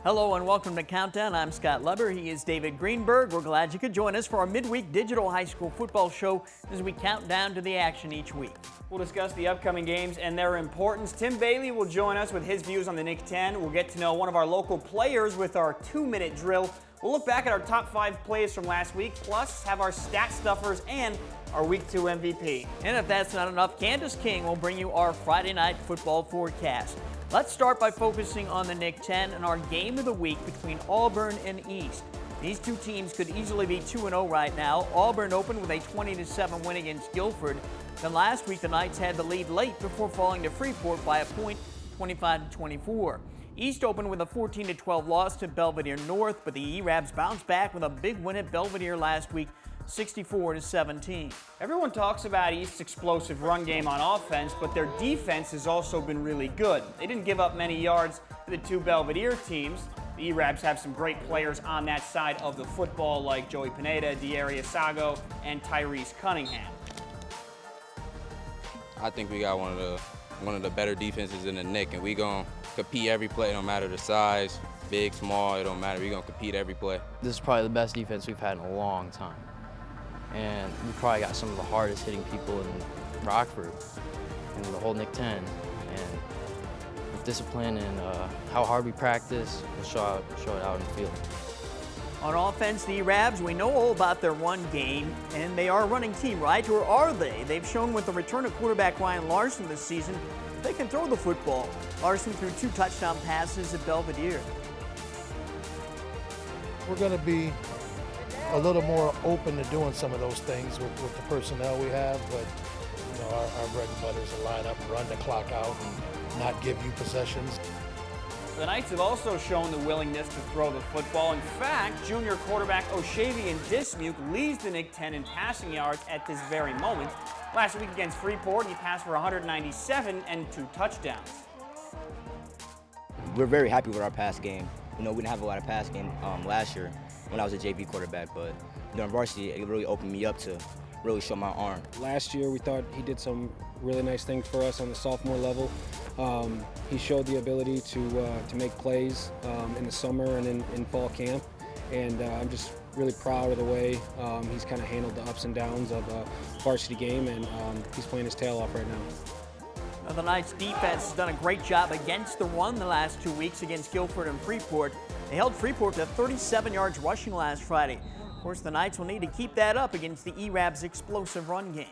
Hello and welcome to Countdown. I'm Scott Leber. He is David Greenberg. We're glad you could join us for our midweek digital high school football show as we count down to the action each week. We'll discuss the upcoming games and their importance. Tim Bailey will join us with his views on the Nick 10. We'll get to know one of our local players with our 2-minute drill. We'll look back at our top 5 plays from last week, plus have our stat stuffers and our Week 2 MVP. And if that's not enough, Candace King will bring you our Friday night football forecast. Let's start by focusing on the Nick 10 and our game of the week between Auburn and East. These two teams could easily be 2-0 right now. Auburn opened with a 20-7 win against Guilford. Then last week, the Knights had the lead late before falling to Freeport by a point, 25-24. East opened with a 14-12 loss to Belvedere North, but the E-Rabs bounced back with a big win at Belvedere last week, 64-17. Everyone talks about East's explosive run game on offense, but their defense has also been really good. They didn't give up many yards to the two Belvedere teams. The E-Rabs have some great players on that side of the football like Joey Pineda, Diaria Sago, and Tyrese Cunningham. I think we got one of the better defenses in the Nick, and we gonna compete every play, no matter the size, big, small, it don't matter. We gonna compete every play. This is probably the best defense we've had in a long time. And we probably got some of the hardest hitting people in Rockford and the whole Nick 10. And with discipline and how hard we practice, we'll show it out in the field. On offense, the E-Rabs, we know all about their run game, and they are a running team, right? Or are they? They've shown with the return of quarterback Ryan Larson this season, they can throw the football. Larson threw 2 touchdown passes at Belvedere. We're going to be a little more open to doing some of those things with the personnel we have, but you know, our bread and butter is to line up, run the clock out, and not give you possessions. The Knights have also shown the willingness to throw the football. In fact, junior quarterback Oshavian Dismuke leads the Nick 10 in passing yards at this very moment. Last week against Freeport, he passed for 197 and 2 touchdowns. We're very happy with our pass game. You know, we didn't have a lot of pass game last year when I was a JV quarterback, but during varsity, it really opened me up to really show my arm. Last year, we thought he did some really nice things for us on the sophomore level. He showed the ability to make plays in the summer and in fall camp, and I'm just really proud of the way he's kind of handled the ups and downs of a varsity game, and he's playing his tail off right now. Now, the Knights defense has done a great job against the run the last 2 weeks against Guilford and Freeport. They held Freeport to 37 yards rushing last Friday. Of course, the Knights will need to keep that up against the E-Rabs' explosive run game.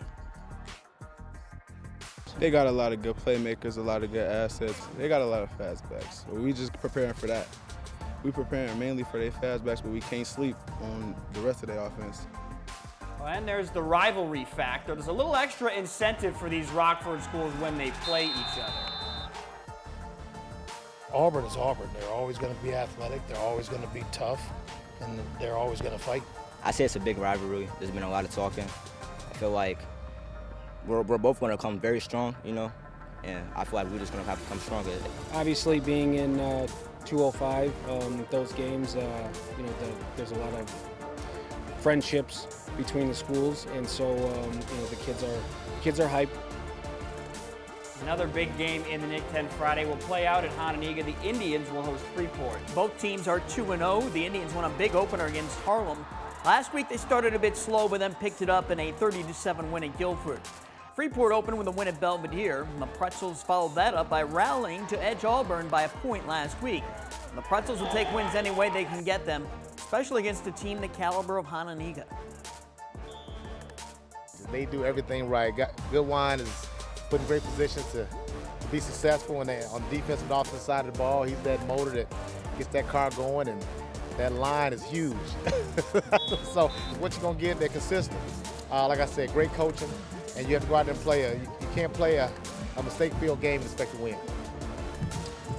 They got a lot of good playmakers, a lot of good assets. They got a lot of fastbacks. So we just preparing for that. We preparing mainly for their fastbacks, but we can't sleep on the rest of their offense. And there's the rivalry factor. There's a little extra incentive for these Rockford schools when they play each other. Auburn is Auburn. They're always going to be athletic. They're always going to be tough, and they're always going to fight. I say it's a big rivalry. There's been a lot of talking. I feel like we're both going to come very strong, you know, and I feel like we're just going to have to come stronger. Obviously, being in 205, those games, you know, there's a lot of friendships between the schools, and so you know, the kids are hyped. Another big game in the Nick 10 Friday will play out at Hononegah. The Indians will host Freeport. Both teams are 2-0. The Indians won a big opener against Harlem. Last week they started a bit slow, but then picked it up in a 30-7 win at Guilford. Freeport opened with a win at Belvedere, and the Pretzels followed that up by rallying to edge Auburn by a point last week. And the Pretzels will take wins any way they can get them, especially against a team the caliber of Hononegah. They do everything right. Good Wine is put in great positions to be successful on the defensive and offensive side of the ball. He's that motor that gets that car going, and that line is huge. So what you're going to get, they're consistent. Like I said, great coaching, and you have to go out there and play. You can't play a mistake-filled game and expect to win.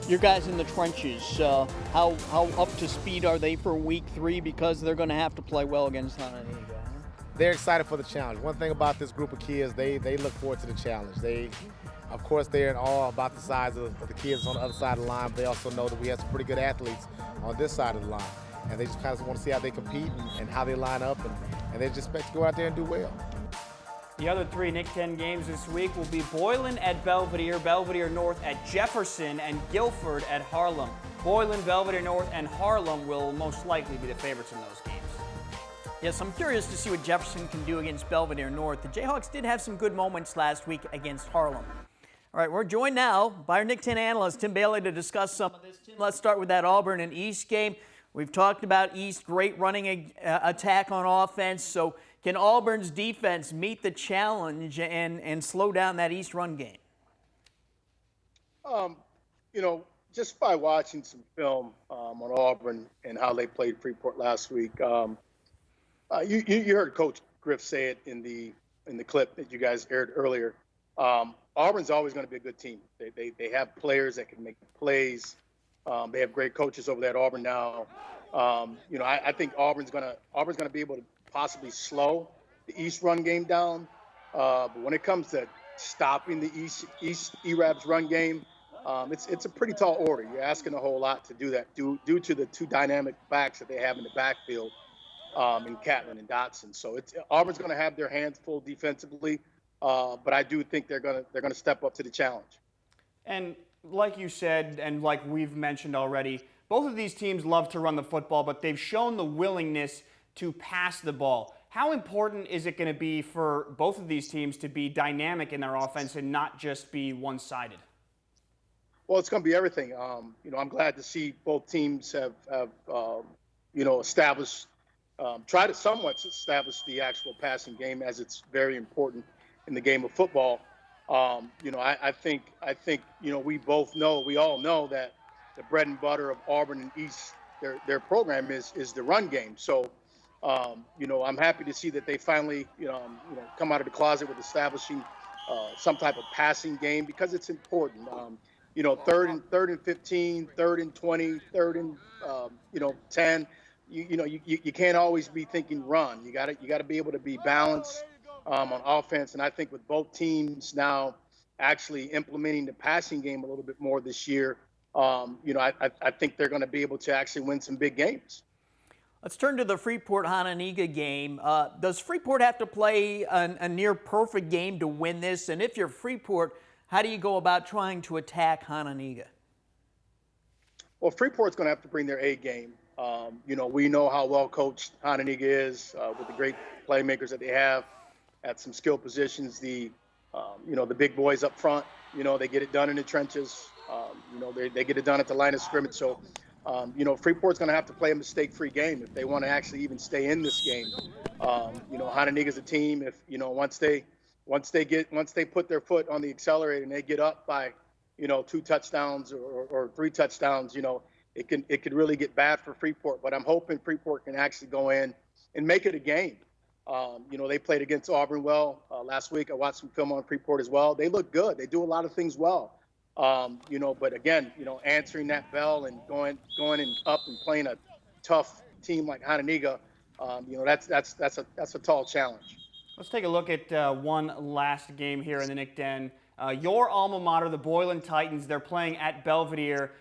Your guys in the trenches, how up to speed are they for week 3, because they're going to have to play well against Hononegah? They're excited for the challenge. One thing about this group of kids, they look forward to the challenge. Of course, they're in awe about the size of the kids on the other side of the line, but they also know that we have some pretty good athletes on this side of the line. And they just kind of want to see how they compete and how they line up, and they just expect to go out there and do well. The other 3 Nick 10 games this week will be Boylan at Belvedere, Belvedere North at Jefferson, and Guilford at Harlem. Boylan, Belvedere North, and Harlem will most likely be the favorites in those games. Yes, I'm curious to see what Jefferson can do against Belvedere North. The Jayhawks did have some good moments last week against Harlem. All right, we're joined now by our Nick 10 analyst, Tim Bailey, to discuss some of this. Tim, let's start with that Auburn and East game. We've talked about East, great running attack on offense. So can Auburn's defense meet the challenge and slow down that East run game? You know, just by watching some film on Auburn and how they played Freeport last week, you heard Coach Griff say it in the clip that you guys aired earlier. Auburn's always going to be a good team. They have players that can make plays. They have great coaches over there at Auburn now. You know, I think Auburn's going to be able to possibly slow the East run game down. But when it comes to stopping the East ERAB's run game, it's a pretty tall order. You're asking a whole lot to do that due to the two dynamic backs that they have in the backfield. In Catlin and Dotson. So Auburn's going to have their hands full defensively, but I do think they're going to step up to the challenge. And like you said, and like we've mentioned already, both of these teams love to run the football, but they've shown the willingness to pass the ball. How important is it going to be for both of these teams to be dynamic in their offense and not just be one-sided? Well, it's going to be everything. You know, I'm glad to see both teams have you know, established. Try to somewhat establish the actual passing game, as it's very important in the game of football. You know, I think you know, we all know that the bread and butter of Auburn and East, their program is the run game. So you know, I'm happy to see that they finally come out of the closet with establishing some type of passing game, because it's important. You know, third and 15, third and 20, third and 10. You can't always be thinking run. You got to be able to be balanced on offense. And I think with both teams now actually implementing the passing game a little bit more this year, you know, I think they're going to be able to actually win some big games. Let's turn to the Freeport-Hononegah game. Does Freeport have to play a near-perfect game to win this? And if you're Freeport, how do you go about trying to attack Hononegah? Well, Freeport's going to have to bring their A game. You know, we know how well coached Hononegah is with the great playmakers that they have at some skill positions. You know, the big boys up front, you know, they get it done in the trenches. You know, they get it done at the line of scrimmage. So, you know, Freeport's going to have to play a mistake-free game if they want to actually even stay in this game. You know, Hononegah's a team. If you know, once they put their foot on the accelerator and they get up by, you know, 2 touchdowns or 3 touchdowns, you know, it could really get bad for Freeport. But I'm hoping Freeport can actually go in and make it a game. You know, they played against Auburn well last week. I watched some film on Freeport as well. They look good. They do a lot of things well. You know, but again, you know, answering that bell and going and up and playing a tough team like Hononegah, you know, that's a tall challenge. Let's take a look at one last game here in the Nick Den. Your alma mater, the Boylan Titans, they're playing at Belvedere.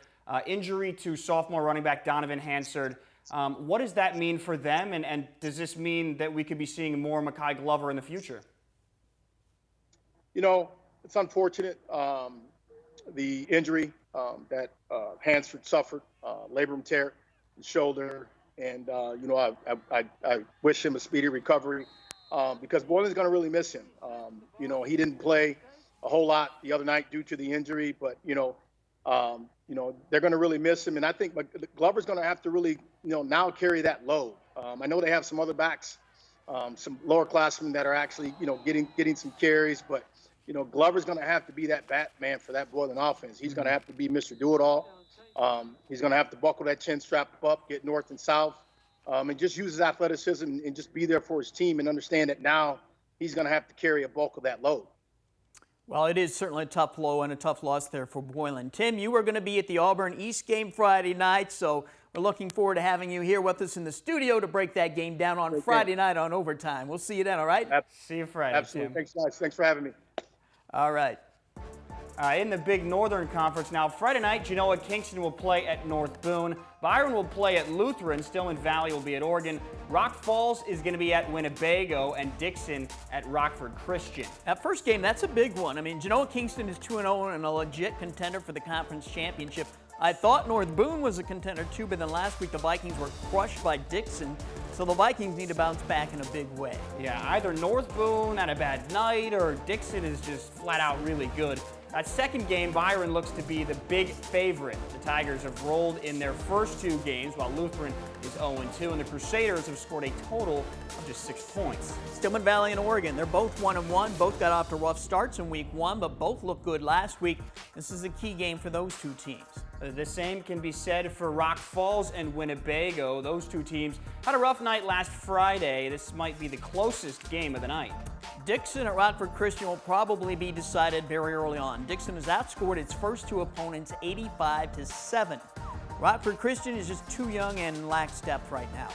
Injury to sophomore running back Donovan Hansard. What does that mean for them, and does this mean that we could be seeing more Mekhi Glover in the future? You know, it's unfortunate, the injury that Hansard suffered, labrum tear in the shoulder, and you know, I wish him a speedy recovery because Boylan's going to really miss him. You know, he didn't play a whole lot the other night due to the injury, but you know, they're going to really miss him. And I think Glover's going to have to really, you know, now carry that load. I know they have some other backs, some lower classmen that are actually, you know, getting some carries. But, you know, Glover's going to have to be that Batman for that Boylan offense. He's going to have to be Mr. Do-It-All. He's going to have to buckle that chin strap up, get north and south, and just use his athleticism and just be there for his team and understand that now he's going to have to carry a bulk of that load. Well, it is certainly a tough blow and a tough loss there for Boylan. Tim, you are going to be at the Auburn East game Friday night, so we're looking forward to having you here with us in the studio to break that game down on Friday night on overtime. We'll see you then, all right? See you Friday, Absolutely. Tim. Thanks, guys. Thanks for having me. All right. In the Big Northern Conference now, Friday night, Genoa Kingston will play at North Boone. Byron will play at Lutheran. Stillman Valley will be at Oregon. Rock Falls is going to be at Winnebago, and Dixon at Rockford Christian. That first game, that's a big one. I mean, Genoa Kingston is 2-0 and a legit contender for the conference championship. I thought North Boone was a contender too, but then last week the Vikings were crushed by Dixon, so the Vikings need to bounce back in a big way. Yeah, either North Boone had a bad night or Dixon is just flat out really good. That second game, Byron looks to be the big favorite. The Tigers have rolled in their first 2 games, while Lutheran is 0-2, and the Crusaders have scored a total of just 6 points. Stillman Valley and Oregon, they're both 1-1. Both got off to rough starts in week 1, but both looked good last week. This is a key game for those 2 teams. The same can be said for Rock Falls and Winnebago. Those 2 teams had a rough night last Friday. This might be the closest game of the night. Dixon at Rockford Christian will probably be decided very early on. Dixon has outscored its first 2 opponents 85-7. Rockford Christian is just too young and lacks depth right now.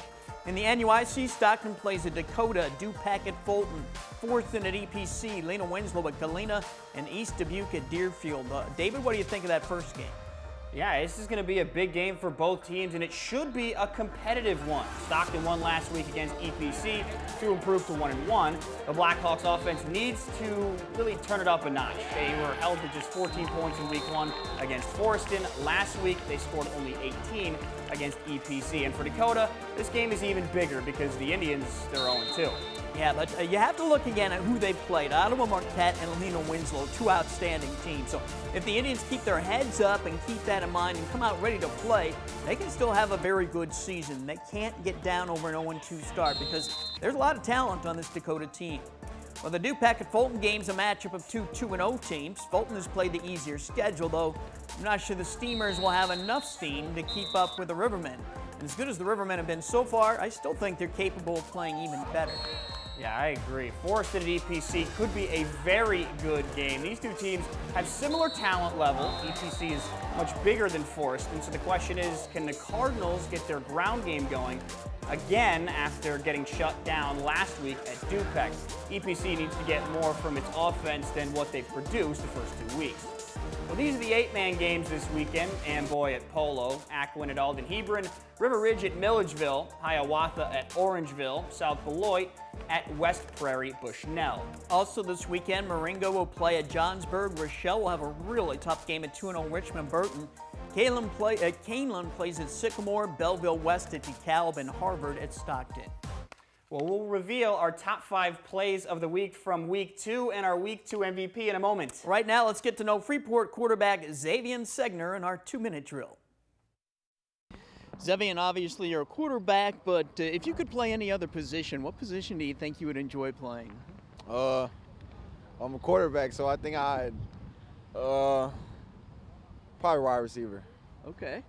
In the NUIC, Stockton plays at Dakota, Dupac at Fulton, Fortson at EPC, Lena Winslow at Galena, and East Dubuque at Deerfield. David, what do you think of that first game? Yeah, this is going to be a big game for both teams, and it should be a competitive one. Stockton won last week against EPC to improve to 1-1. The Blackhawks offense needs to really turn it up a notch. They were held to just 14 points in week 1 against Forreston. Last week, they scored only 18 against EPC. And for Dakota, this game is even bigger because the Indians, they're 0-2. Yeah, but you have to look again at who they've played. Ottawa Marquette and Lena Winslow, 2 outstanding teams. So if the Indians keep their heads up and keep that in mind and come out ready to play, they can still have a very good season. They can't get down over an 0-2 start because there's a lot of talent on this Dakota team. Well, the Dupac at Fulton game's a matchup of 2 2-0 teams. Fulton has played the easier schedule, though I'm not sure the Steamers will have enough steam to keep up with the Rivermen. And as good as the Rivermen have been so far, I still think they're capable of playing even better. Yeah, I agree. Forreston at EPC could be a very good game. These 2 teams have similar talent level. EPC is much bigger than Forreston, so the question is, can the Cardinals get their ground game going again after getting shut down last week at Dupac? EPC needs to get more from its offense than what they've produced the first 2 weeks. Well, these are the 8-man games this weekend. Amboy at Polo, Ackland at Alden Hebron, River Ridge at Milledgeville, Hiawatha at Orangeville, South Beloit at West Prairie Bushnell. Also this weekend, Marengo will play at Johnsburg. Rochelle will have a really tough game at 2-0 Richmond Burton. Canelan plays at Sycamore, Belleville West at DeKalb, and Harvard at Stockton. Well, we'll reveal our top 5 plays of the week from week 2 and our week 2 MVP in a moment. Right now, let's get to know Freeport quarterback Xavier Segner in our 2-minute drill. Xavier, obviously you're a quarterback, but if you could play any other position, what position do you think you would enjoy playing? I'm a quarterback, so I think I'd probably wide receiver. Okay.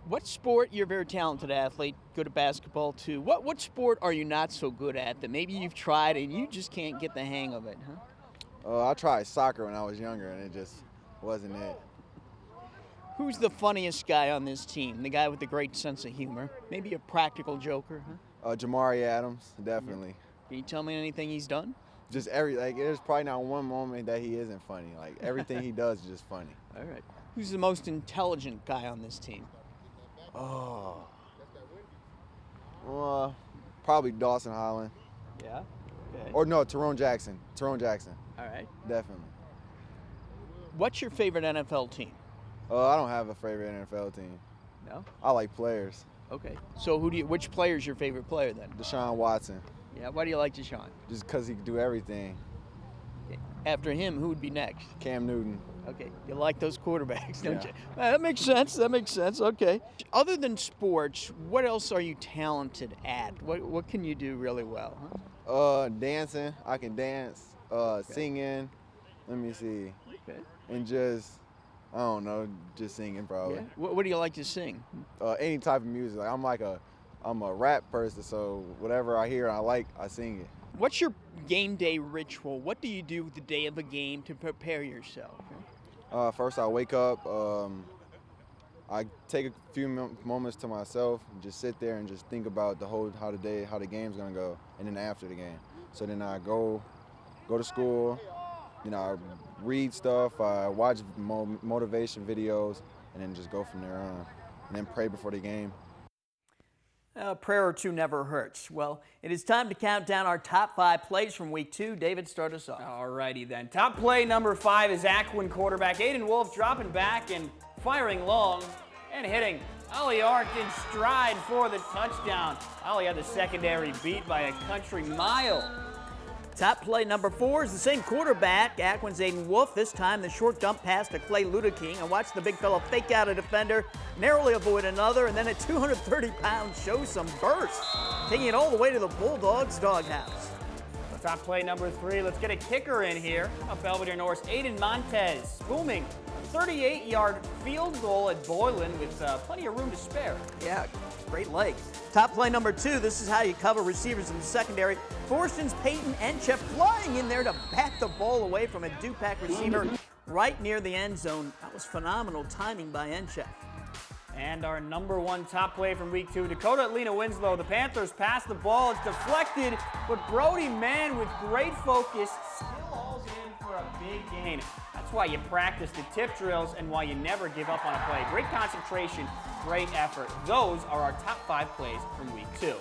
What sport, you're a very talented athlete, good at basketball too. What sport are you not so good at that maybe you've tried and you just can't get the hang of it, huh? I tried soccer when I was younger, and it just wasn't it. Who's the funniest guy on this team? The guy with the great sense of humor? Maybe a practical joker, huh? Jamari Adams, definitely. Can you tell me anything he's done? Just there's probably not one moment that he isn't funny. Like, everything he does is just funny. All right. Who's the most intelligent guy on this team? Oh. Probably Dawson Holland. Yeah? Okay. Or no, Tyrone Jackson. Tyrone Jackson. All right. Definitely. What's your favorite NFL team? I don't have a favorite NFL team. No? I like players. Okay. So which player's your favorite player then? Deshaun Watson. Yeah, why do you like Deshaun? Just because he can do everything. Okay. After him, who would be next? Cam Newton. Okay, you like those quarterbacks, don't Yeah. you? That makes sense, okay. Other than sports, what else are you talented at? What can you do really well, huh? Dancing. I can dance. Singing. Let me see. Okay. And just, I don't know, just singing probably. Yeah. What do you like to sing? Any type of music. Like, I'm a rap person, so whatever I hear and I like, I sing it. What's your game day ritual? What do you do the day of a game to prepare yourself? First, I wake up. I take a few moments to myself, and just sit there and just think about how the game's gonna go, and then after the game. So then I go to school. I read stuff. I watch motivation videos, and then just go from there on. And then pray before the game. A prayer or two never hurts. Well, it is time to count down our top 5 plays from week 2. David, start us off. Alrighty then. Top play number 5 is Ackland quarterback Aiden Wolf dropping back and firing long and hitting. OLLIE ARNDT in stride for the touchdown. OLLIE had the secondary beat by a country mile. Top play number 4 is the same quarterback, Akron's Aiden Wolf. This time the short dump pass to Clay Ludeking, and watch the big fella fake out a defender, narrowly avoid another, and then at 230 pounds shows some burst, taking it all the way to the Bulldogs' doghouse. Top play number 3, let's get a kicker in here. Up Belvedere North's Aiden Montez, booming 38-yard field goal at Boylan with plenty of room to spare. Yeah, great leg. Top play number 2, this is how you cover receivers in the secondary. Forston's Peyton Enchef flying in there to bat the ball away from a Dupac receiver right near the end zone. That was phenomenal timing by Enchef. And our number 1 top play from week 2, Dakota Atlina Winslow. The Panthers pass the ball, it's deflected, but Brody Mann with great focus still hauls it in for a big gain. That's why you practice the tip drills and why you never give up on a play. Great concentration, great effort. Those are our top 5 plays from week 2.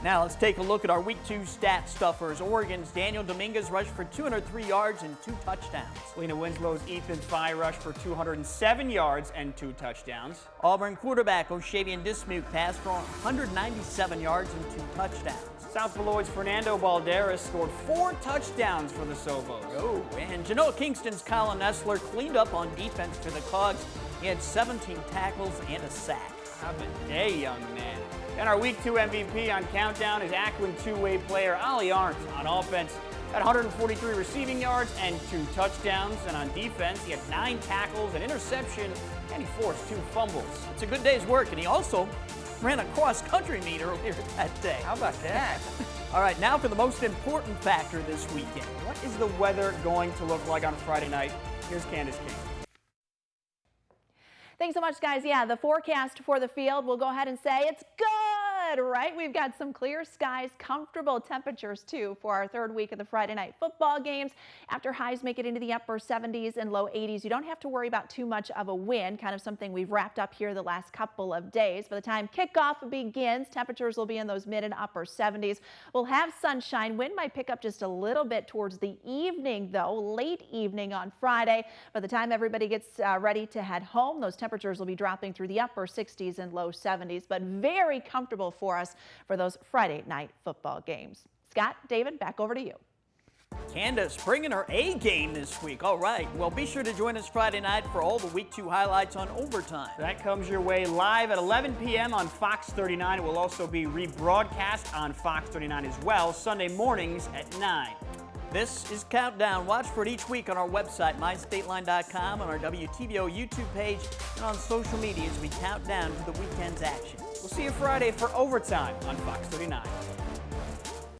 Now let's take a look at our week 2 stat stuffers. Oregon's Daniel Dominguez rushed for 203 yards and 2 touchdowns. Lena Winslow's Ethan Fye rushed for 207 yards and 2 touchdowns. Auburn quarterback O'Shavian Dismuke passed for 197 yards and 2 touchdowns. South Beloit's Fernando Balderas scored 4 touchdowns for the Sobos. Oh, and Genoa Kingston's Colin Nessler cleaned up on defense for the Cogs. He had 17 tackles and a sack. Have a day, young man. And our week 2 MVP on Countdown is Akron two-way player OLLIE ARNDT on offense. Had 143 receiving yards and 2 touchdowns. And on defense, he had 9 tackles, an interception, and he forced 2 fumbles. It's a good day's work, and he also ran a cross-country meet earlier that day. How about that? All right, now for the most important factor this weekend. What is the weather going to look like on Friday night? Here's Candace King. Thanks so much, guys. Yeah, the forecast for the field, we'll go ahead and say it's good, right? We've got some clear skies, comfortable temperatures, too, for our 3rd week of the Friday night football games. After highs make it into the upper 70s and low 80s, you don't have to worry about too much of a wind, kind of something we've wrapped up here the last couple of days. By the time kickoff begins, temperatures will be in those mid and upper 70s. We'll have sunshine. Wind might pick up just a little bit towards the evening, though, late evening on Friday. By the time everybody gets ready to head home, those temperatures will be dropping through the upper 60s and low 70s, but very comfortable for us for those Friday night football games. Scott, David, back over to you. Candace bringing her A game this week. All right. Well, be sure to join us Friday night for all the week 2 highlights on Overtime. That comes your way live at 11 p.m. on Fox 39. It will also be rebroadcast on Fox 39 as well, Sunday mornings at 9. This is Countdown. Watch for it each week on our website, mystateline.com, on our WTVO YouTube page, and on social media as we count down to the weekend's action. We'll see you Friday for Overtime on Fox 39.